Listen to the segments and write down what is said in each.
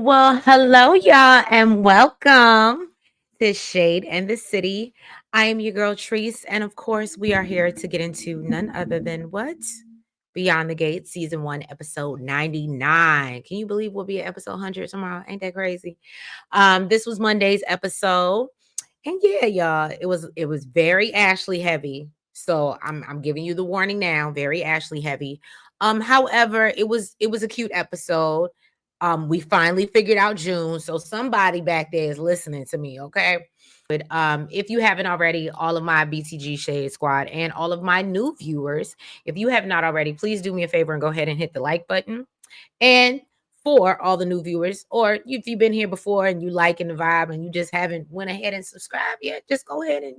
Well, hello, y'all, and welcome to Shade and the City. I am your girl, Treese, and of course, we are here to get into none other than what? Beyond the Gate, Season 1, Episode 99. Can you believe we'll be at Episode 100 tomorrow? Ain't that crazy? This was Monday's episode. And yeah, y'all, it was very Ashley heavy. So I'm giving you the warning now, very Ashley heavy. However, it was a cute episode. We finally figured out June, so somebody back there is listening to me, okay? But if you haven't already, all of my BTG Shade Squad and all of my new viewers, if you have not already, please do me a favor and go ahead and hit the like button. And for all the new viewers, or if you've been here before and you liking the vibe and you just haven't went ahead and subscribed yet, just go ahead and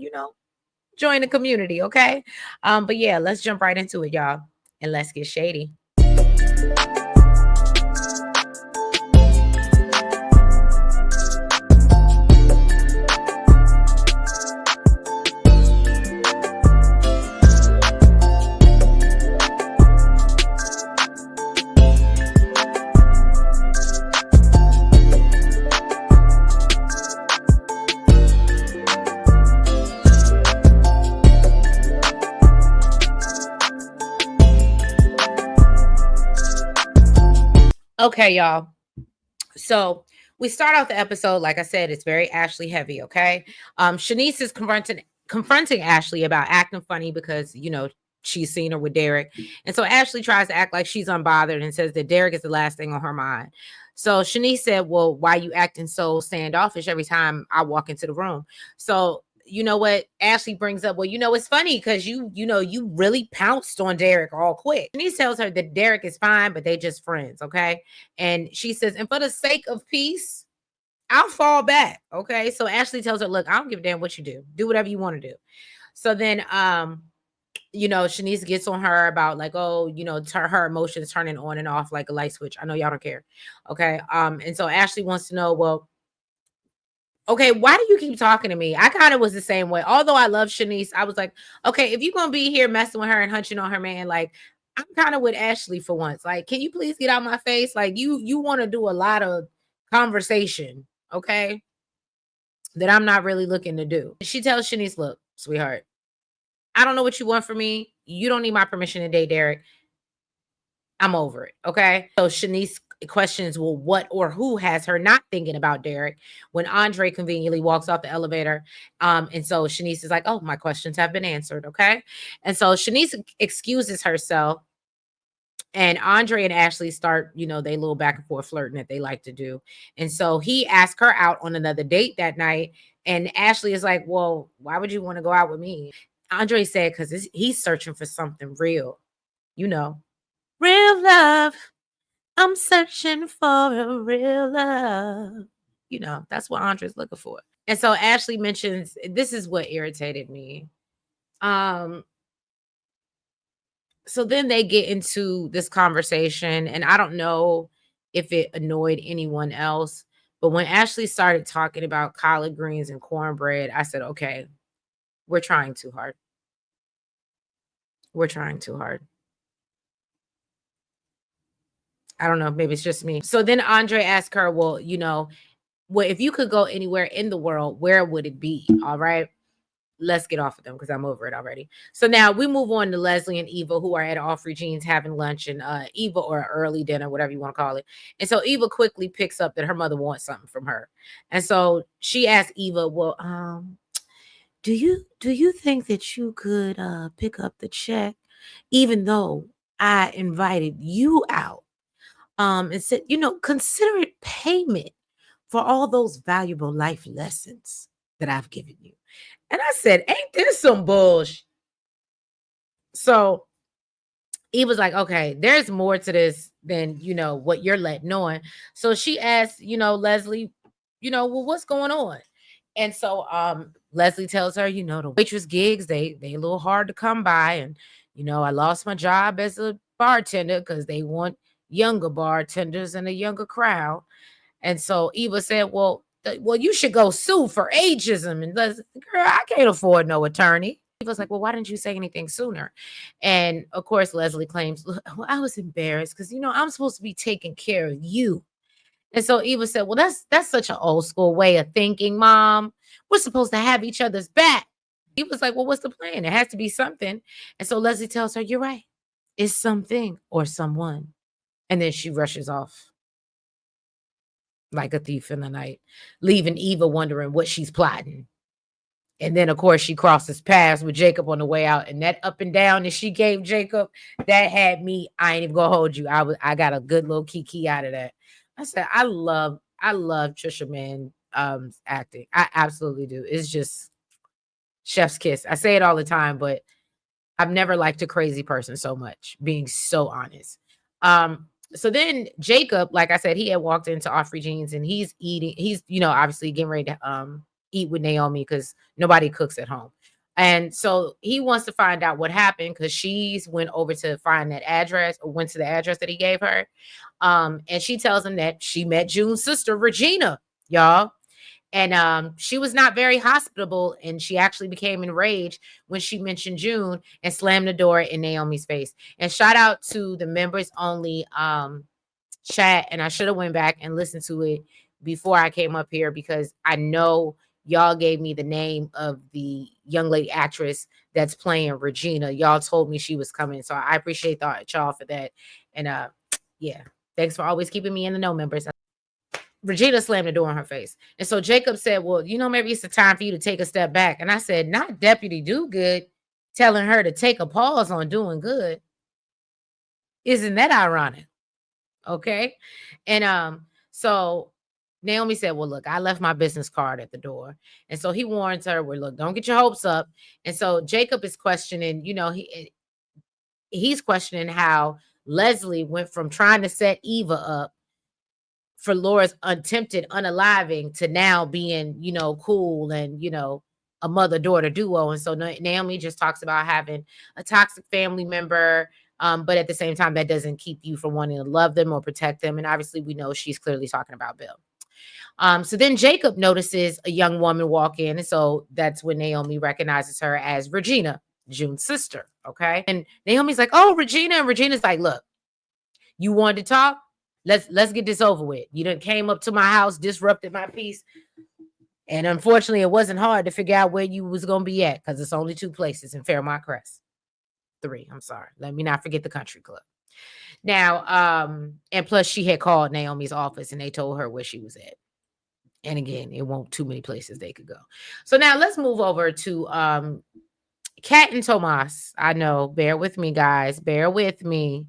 join the community, okay? But yeah, let's jump right into it, y'all, and let's get shady. Okay, y'all. So we start out the episode, like I said, it's very Ashley heavy, okay? Chenise is confronting Ashley about acting funny because she's seen her with Derek. And so Ashley tries to act like she's unbothered and says that Derek is the last thing on her mind. So Chenise said, well, why you acting so standoffish every time I walk into the room? So you know what Ashley brings up? Well, it's funny because you really pounced on Derek all quick. And he tells her that Derek is fine, but they just friends, okay? And she says, and for the sake of peace, I'll fall back. Okay. So Ashley tells her, look, I don't give a damn what you do. Do whatever you want to do. So then Shanice gets on her about like, oh, her emotions turning on and off like a light switch. I know y'all don't care. Okay. And so Ashley wants to know, well, okay, why do you keep talking to me? I kind of was the same way. Although I love Shanice, I was like, okay, if you're gonna be here messing with her and hunching on her man, like I'm kind of with Ashley for once. Like, can you please get out my face? Like you want to do a lot of conversation, okay? That I'm not really looking to do. She tells Shanice, look, sweetheart, I don't know what you want from me. You don't need my permission to date Derek. I'm over it. Okay. So Shanice questions, well, what or who has her not thinking about Derek when Andre conveniently walks off the elevator. And so Shanice is like, oh, my questions have been answered. Okay. And so Shanice excuses herself. And Andre and Ashley start, they little back and forth flirting that they like to do. And so he asked her out on another date that night. And Ashley is like, well, why would you want to go out with me? Andre said, because he's searching for something real, you know, real love. I'm searching for a real love. That's what Andre's looking for. And so Ashley mentions, this is what irritated me. So then they get into this conversation, and I don't know if it annoyed anyone else, but when Ashley started talking about collard greens and cornbread, I said, okay, we're trying too hard. We're trying too hard. I don't know, maybe it's just me. So then Andre asked her, well, if you could go anywhere in the world, where would it be? All right. Let's get off of them because I'm over it already. So now we move on to Leslie and Eva, who are at Offrey Jean's having lunch, and Eva, or early dinner, whatever you want to call it. And so Eva quickly picks up that her mother wants something from her. And so she asks Eva, well, do you think that you could pick up the check, even though I invited you out? And said, consider it payment for all those valuable life lessons that I've given you. And I said, ain't this some bullshit? So he was like, okay, there's more to this than, what you're letting on. So she asked, Leslie, well, what's going on? And so Leslie tells her, the waitress gigs, they a little hard to come by. And, I lost my job as a bartender because they want younger bartenders and a younger crowd. And so Eva said, well, you should go sue for ageism. And girl, I can't afford no attorney. He was like, well, why didn't you say anything sooner? And of course, Leslie claims, well, I was embarrassed because, I'm supposed to be taking care of you. And so Eva said, well, that's such an old school way of thinking, Mom. We're supposed to have each other's back. He was like, well, what's the plan? It has to be something. And so Leslie tells her, you're right. It's something or someone. And then she rushes off like a thief in the night, leaving Eva wondering what she's plotting. And then, of course, she crosses paths with Jacob on the way out. And that up and down that she gave Jacob, that had me, I ain't even gonna hold you. I got a good little kiki out of that. I said, I love Trisha Man acting. I absolutely do. It's just chef's kiss. I say it all the time, but I've never liked a crazy person so much, being so honest. So then Jacob, like I said, he had walked into Off Jeans and he's eating, he's, obviously getting ready to eat with Naomi because nobody cooks at home. And so he wants to find out what happened because she's went over to find that address or went to the address that he gave her. And she tells him that she met June's sister, Regina, y'all. And she was not very hospitable, and she actually became enraged when she mentioned June and slammed the door in Naomi's face. And shout out to the members only chat. And I should have went back and listened to it before I came up here because I know y'all gave me the name of the young lady actress that's playing Regina. Y'all told me she was coming, so I appreciate y'all for that. And yeah, thanks for always keeping me in the know, members. Regina slammed the door in her face. And so Jacob said, well, maybe it's the time for you to take a step back. And I said, not Deputy Do Good telling her to take a pause on doing good. Isn't that ironic? Okay. And so Naomi said, well, look, I left my business card at the door. And so he warns her, well, look, don't get your hopes up. And so Jacob is questioning, he's questioning how Leslie went from trying to set Eva up for Laura's attempted unaliving to now being, cool and, a mother-daughter duo. And so Naomi just talks about having a toxic family member, but at the same time, that doesn't keep you from wanting to love them or protect them. And obviously, we know she's clearly talking about Bill. So then Jacob notices a young woman walk in. And so that's when Naomi recognizes her as Regina, June's sister. Okay. And Naomi's like, oh, Regina. And Regina's like, look, you wanted to talk? Let's get this over with. You done came up to my house, disrupted my peace. And unfortunately, it wasn't hard to figure out where you was gonna be at because it's only 2 places in Fairmont Crest. 3. I'm sorry. Let me not forget the country club. Now, and plus she had called Naomi's office and they told her where she was at. And again, it won't too many places they could go. So now let's move over to Kat and Tomas. I know, bear with me, guys. Bear with me.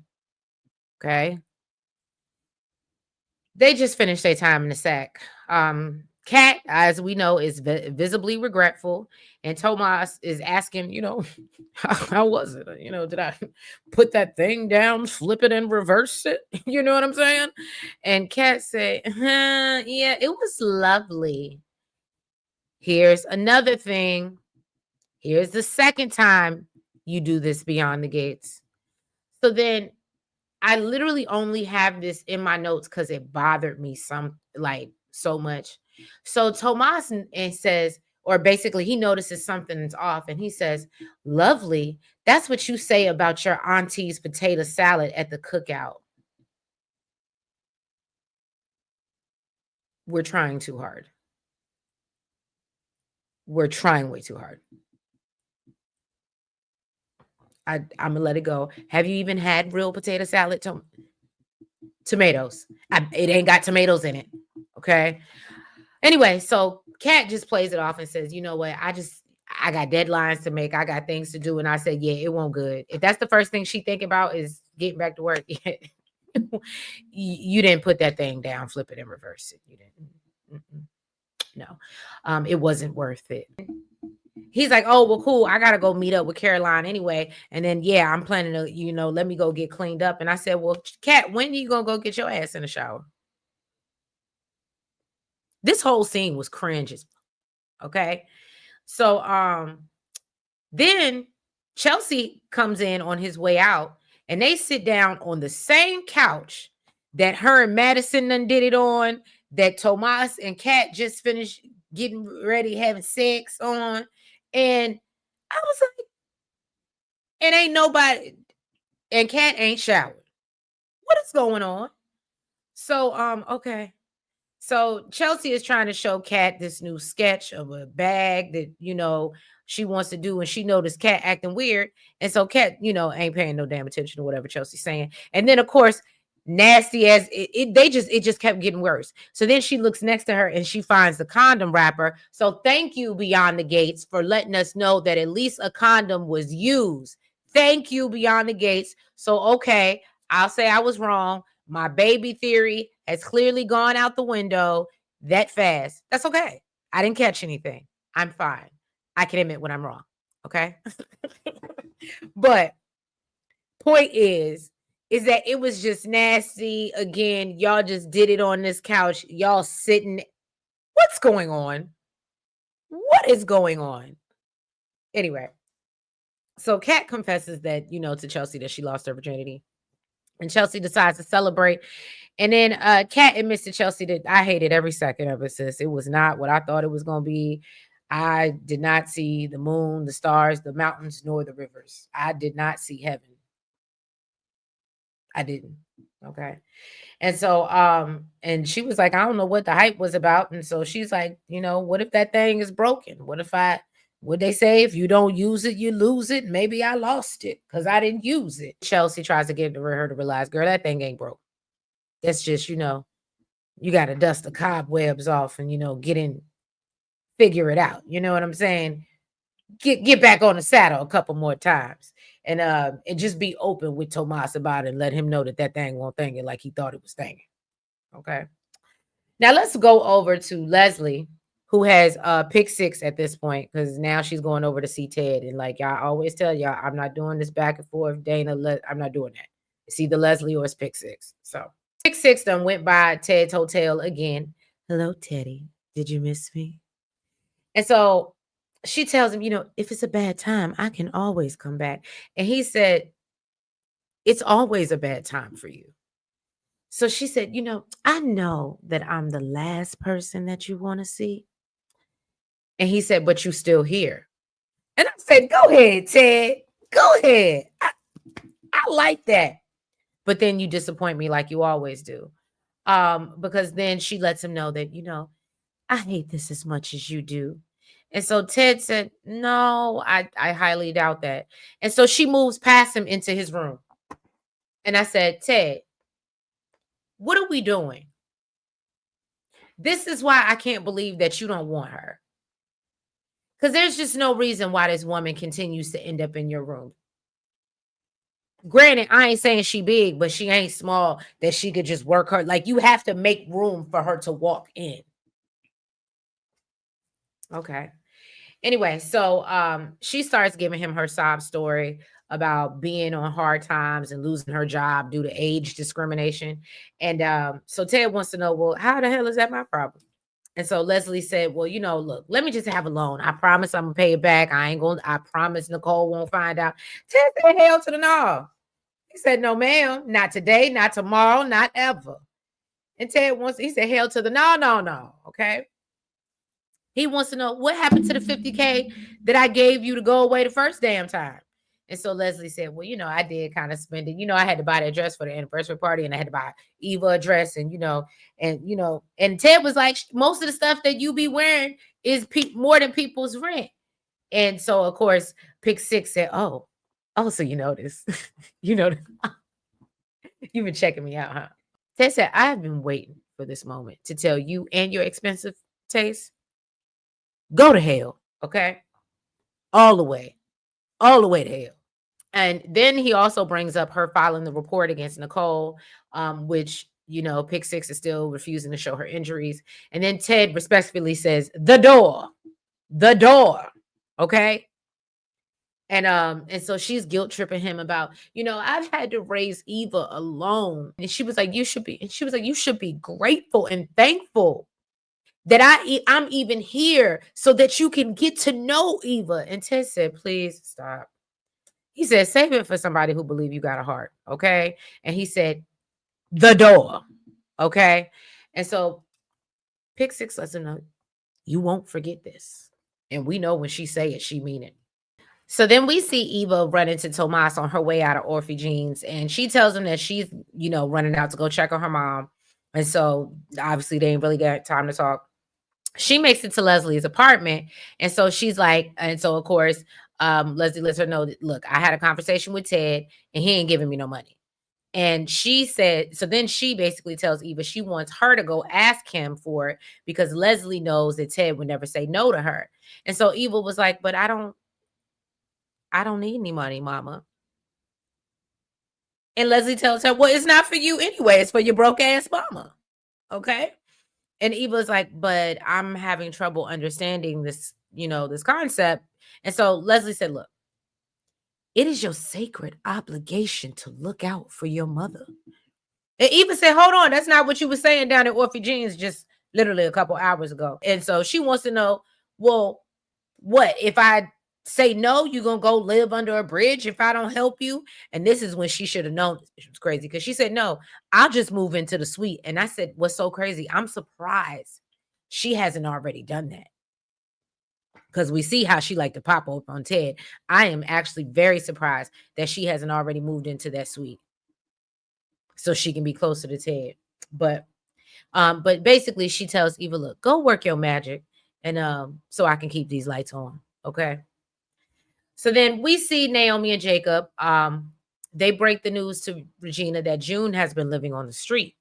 Okay. They just finished their time in the sack. Kat, as we know, is visibly regretful, and Tomas is asking, how was it? Did I put that thing down, flip it, and reverse it? You know what I'm saying? And Kat said, yeah, it was lovely. Here's another thing. Here's the second time you do this beyond the gates. So then I literally only have this in my notes because it bothered me so much. So Tomas and says, or basically he notices something's off and he says, lovely. That's what you say about your auntie's potato salad at the cookout. We're trying too hard. We're trying way too hard. I'm gonna let it go. Have you even had real potato salad? Tomatoes. It ain't got tomatoes in it. Okay. Anyway, so Kat just plays it off and says, you know what? I got deadlines to make. I got things to do. And I said, yeah, it won't good. If that's the first thing she think about is getting back to work, you didn't put that thing down, flip it and reverse it. You didn't. No, it wasn't worth it. He's like, oh, well, cool. I got to go meet up with Caroline anyway. And then, yeah, I'm planning to, let me go get cleaned up. And I said, well, Kat, when are you going to go get your ass in the shower? This whole scene was cringe. Okay. So, then Chelsea comes in on his way out and they sit down on the same couch that her and Madison done did it on, that Tomas and Kat just finished getting ready, having sex on. And I was like, and ain't nobody, and Kat ain't showered. What is going on? So, okay. So Chelsea is trying to show Kat this new sketch of a bag that, she wants to do, and she noticed Kat acting weird. And so Kat, ain't paying no damn attention to whatever Chelsea's saying. And then of course, nasty as it just kept getting worse. So then she looks next to her and she finds the condom wrapper. So thank you, Beyond the Gates, for letting us know that at least a condom was used. Thank you, Beyond the Gates. So okay, I'll say I was wrong. My baby theory has clearly gone out the window that fast. That's okay. I didn't catch anything. I'm fine. I can admit when I'm wrong. Okay. But point is that it was just nasty. Again, y'all just did it on this couch. Y'all sitting. What's going on? What is going on? Anyway, so Kat confesses that, to Chelsea that she lost her virginity. And Chelsea decides to celebrate. And then Kat admits to Chelsea that I hated every second of it, sis. It was not what I thought it was going to be. I did not see the moon, the stars, the mountains, nor the rivers. I did not see heaven. I didn't. Okay. And so, and she was like, I don't know what the hype was about. And so she's like, what if that thing is broken? Would they say if you don't use it, you lose it? Maybe I lost it because I didn't use it. Chelsea tries to get her to realize, girl, that thing ain't broke. That's just, you got to dust the cobwebs off and, figure it out. You know what I'm saying? Get back on the saddle a couple more times. And just be open with Tomas about it and let him know that thing won't thing it like he thought it was thinging. Okay. Now let's go over to Leslie, who has pick six at this point, because now she's going over to see Ted. And like y'all always tell y'all, I'm not doing this back and forth. Dana, I'm not doing that. It's either Leslie or it's pick six. So pick six done went by Ted's hotel again. Hello, Teddy. Did you miss me? And so she tells him, if it's a bad time, I can always come back. And he said, it's always a bad time for you. So she said, I know that I'm the last person that you want to see. And he said, but you still here. And I said, go ahead, Ted. Go ahead. I like that. But then you disappoint me like you always do. Because then she lets him know that, I hate this as much as you do. And so Ted said, no, I highly doubt that. And so she moves past him into his room. And I said, Ted, what are we doing? This is why I can't believe that you don't want her. Because there's just no reason why this woman continues to end up in your room. Granted, I ain't saying she big, but she ain't small that she could just work her. Like, you have to make room for her to walk in. Okay. Anyway, so she starts giving him her sob story about being on hard times and losing her job due to age discrimination. And so Ted wants to know, well, how the hell is that my problem? And so Leslie said, well, look, let me just have a loan. I promise I'm gonna pay it back. I promise Nicole won't find out. Ted said, hell to the no. He said, no, ma'am, not today, not tomorrow, not ever. And he said, hell to the no. Okay. He wants to know what happened to the 50K that I gave you to go away the first damn time. And so Leslie said, well, I did kind of spend it. I had to buy the dress for the anniversary party and I had to buy Eva a dress and Ted was like, most of the stuff that you be wearing is more than people's rent. And so, of course, Pick Six said, oh, so you know this. You've been checking me out, huh? Ted said, I have been waiting for this moment to tell you and your expensive taste, go to hell, okay? All the way to hell. And then he also brings up her filing the report against Nicole, which, Pick Six is still refusing to show her injuries. And then Ted respectfully says, the door, okay? And so she's guilt tripping him about, I've had to raise Eva alone. And she was like, you should be grateful and thankful that I'm even here so that you can get to know Eva. And Ted said, please stop. He said, save it for somebody who believe you got a heart. Okay. And he said, the door. Okay. And so Pick Six lets him know, you won't forget this. And we know when she say it, she mean it. So then we see Eva run into Tomas on her way out of Orphe Jeans. And she tells him that she's, running out to go check on her mom. And so obviously they ain't really got time to talk. She makes it to Leslie's apartment. And so she's like, and so of course, Leslie lets her know that, look, I had a conversation with Ted and he ain't giving me no money. And she said, so then she basically tells Eva she wants her to go ask him for it because Leslie knows that Ted would never say no to her. And so Eva was like, but I don't need any money, mama. And Leslie tells her, well, it's not for you anyway. It's for your broke ass mama. Okay. And Eva's like, but I'm having trouble understanding this, this concept. And so Leslie said, look, it is your sacred obligation to look out for your mother. And Eva said, hold on, that's not what you were saying down at Orphy Jeans just literally a couple hours ago. And so she wants to know, well, what if I say no, you gonna go live under a bridge if I don't help you? And this is when she should have known. It was crazy because she said, no, I'll just move into the suite. And I said, what's so crazy? I'm surprised she hasn't already done that. Because we see how she liked to pop up on Ted. I am actually very surprised that she hasn't already moved into that suite so she can be closer to Ted. But basically she tells Eva, look, go work your magic and so I can keep these lights on. Okay. So then we see Naomi and Jacob. They break the news to Regina that June has been living on the street.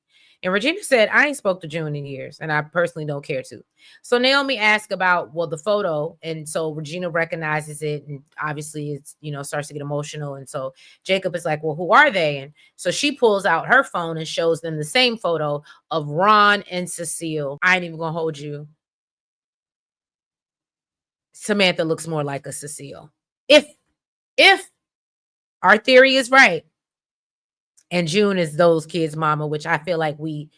And Regina said, I ain't spoke to June in years, and I personally don't care to. So Naomi asked about, well, the photo. And so Regina recognizes it. And obviously it's, starts to get emotional. And so Jacob is like, well, who are they? And so she pulls out her phone and shows them the same photo of Ron and Cecile. I ain't even gonna hold you. Samantha looks more like a Cecile. If our theory is right, and June is those kids' mama, which I feel like we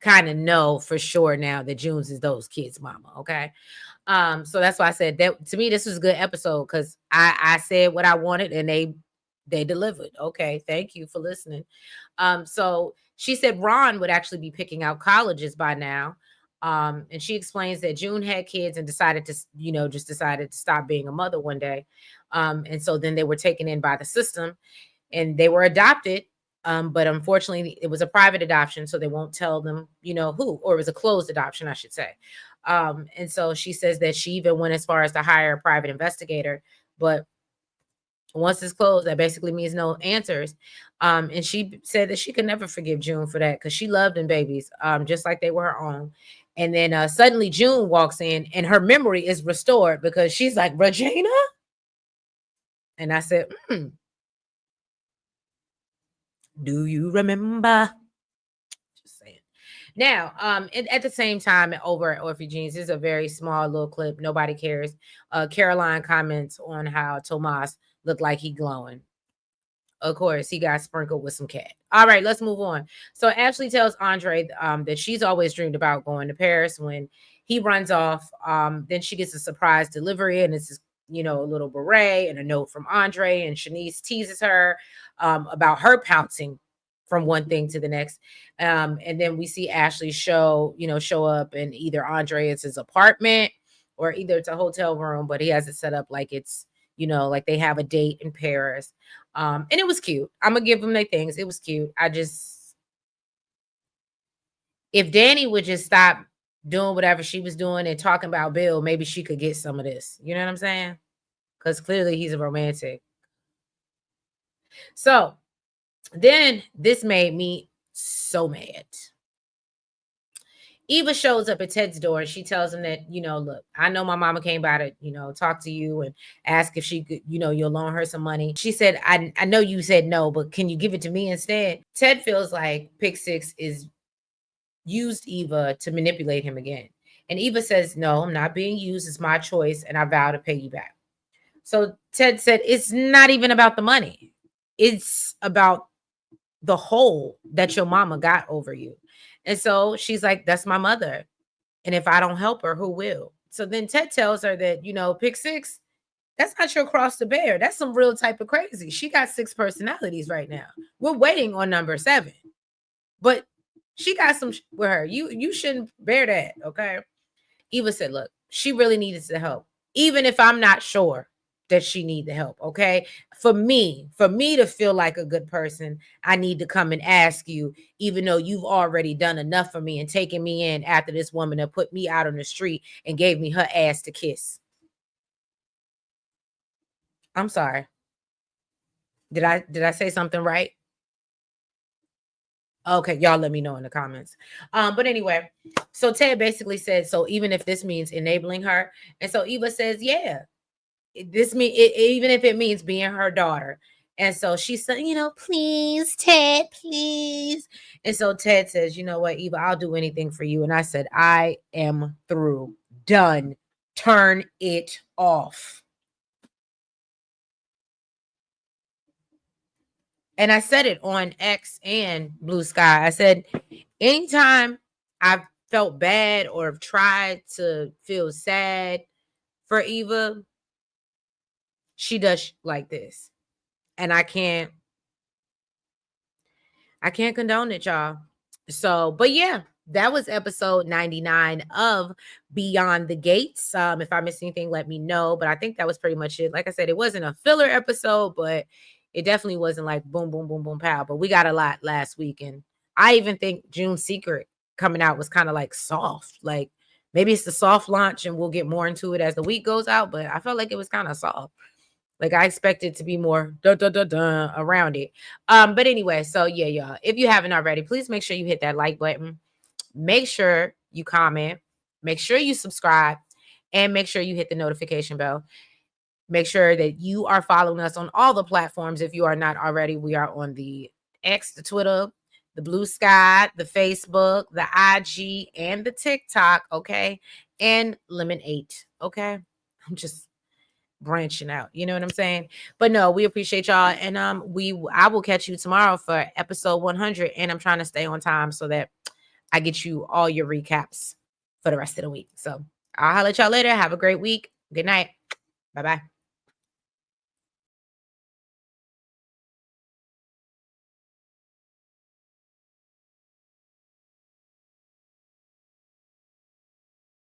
kind of know for sure now that June's is those kids' mama. Okay. So that's why I said that to me, this was a good episode because I said what I wanted and they delivered. Okay, thank you for listening. So she said Ron would actually be picking out colleges by now. And she explains that June had kids and decided to, just decided to stop being a mother one day. And so then they were taken in by the system and they were adopted. But unfortunately, it was a private adoption, so they won't tell them, who, or it was a closed adoption, I should say. And so she says that she even went as far as to hire a private investigator, but once it's closed, that basically means no answers. And she said that she could never forgive June for that because she loved them babies, just like they were her own. And then suddenly June walks in and her memory is restored because she's like, Regina? And I said, do you remember? Just saying. Now, at the same time, over at Orphy Jeans, this is a very small little clip. Nobody cares. Caroline comments on how Tomas looked like he glowing. Of course, he got sprinkled with some cat. All right, let's move on. So Ashley tells Andre that she's always dreamed about going to Paris. When he runs off, then she gets a surprise delivery, and it's a little beret and a note from Andre. And Chenise teases her about her pouncing from one thing to the next. And then we see Ashley show up in either Andre his apartment or either it's a hotel room, but he has it set up like it's like they have a date in Paris. And it was cute. I'm gonna give them their things. It was cute. If Danny would just stop doing whatever she was doing and talking about Bill, maybe she could get some of this. You know what I'm saying? Because clearly he's a romantic. So then this made me so mad. Eva shows up at Ted's door and she tells him that, look, I know my mama came by to, talk to you and ask if she could, you'll loan her some money. She said, I know you said no, but can you give it to me instead? Ted feels like Pick Six is used Eva to manipulate him again. And Eva says, no, I'm not being used. It's my choice and I vow to pay you back. So Ted said, it's not even about the money. It's about the hole that your mama got over you. And so she's like, that's my mother. And if I don't help her, who will? So then Ted tells her that, Pick Six, that's not your cross to bear. That's some real type of crazy. She got 6 personalities right now. We're waiting on number 7. But she got some with her. You shouldn't bear that, okay? Eva said, look, she really needed the help. Even if I'm not sure that she need the help. Okay. For me to feel like a good person, I need to come and ask you, even though you've already done enough for me and taken me in after this woman that put me out on the street and gave me her ass to kiss. I'm sorry. Did I say something right? Okay, y'all let me know in the comments. But anyway, so Ted basically said, so even if this means enabling her, and so Eva says, yeah, this mean it, even if it means being her daughter. And so she said, please, Ted, please. And so Ted says, you know what, Eva, I'll do anything for you. And I said, I am through, done. Turn it off. And I said it on X and Blue Sky. I said, anytime I've felt bad or have tried to feel sad for Eva, she does like this. And I can't condone it, y'all. So, but yeah, that was episode 99 of Beyond the Gates. If I missed anything, let me know. But I think that was pretty much it. Like I said, it wasn't a filler episode, but it definitely wasn't like boom, boom, boom, boom, pow. But we got a lot last week. And I even think June's Secret coming out was kind of like soft. Like maybe it's the soft launch and we'll get more into it as the week goes out. But I felt like it was kind of soft. Like I expected to be more around it. But anyway, so yeah, y'all. If you haven't already, please make sure you hit that like button. Make sure you comment. Make sure you subscribe, and make sure you hit the notification bell. Make sure that you are following us on all the platforms. If you are not already, we are on the X, the Twitter, the Blue Sky, the Facebook, the IG, and the TikTok. Okay, and Lemon 8. Okay, I'm just branching out. You know what I'm saying? But no, we appreciate y'all. And I will catch you tomorrow for episode 100. And I'm trying to stay on time so that I get you all your recaps for the rest of the week. So I'll holler at y'all later. Have a great week. Good night. Bye-bye.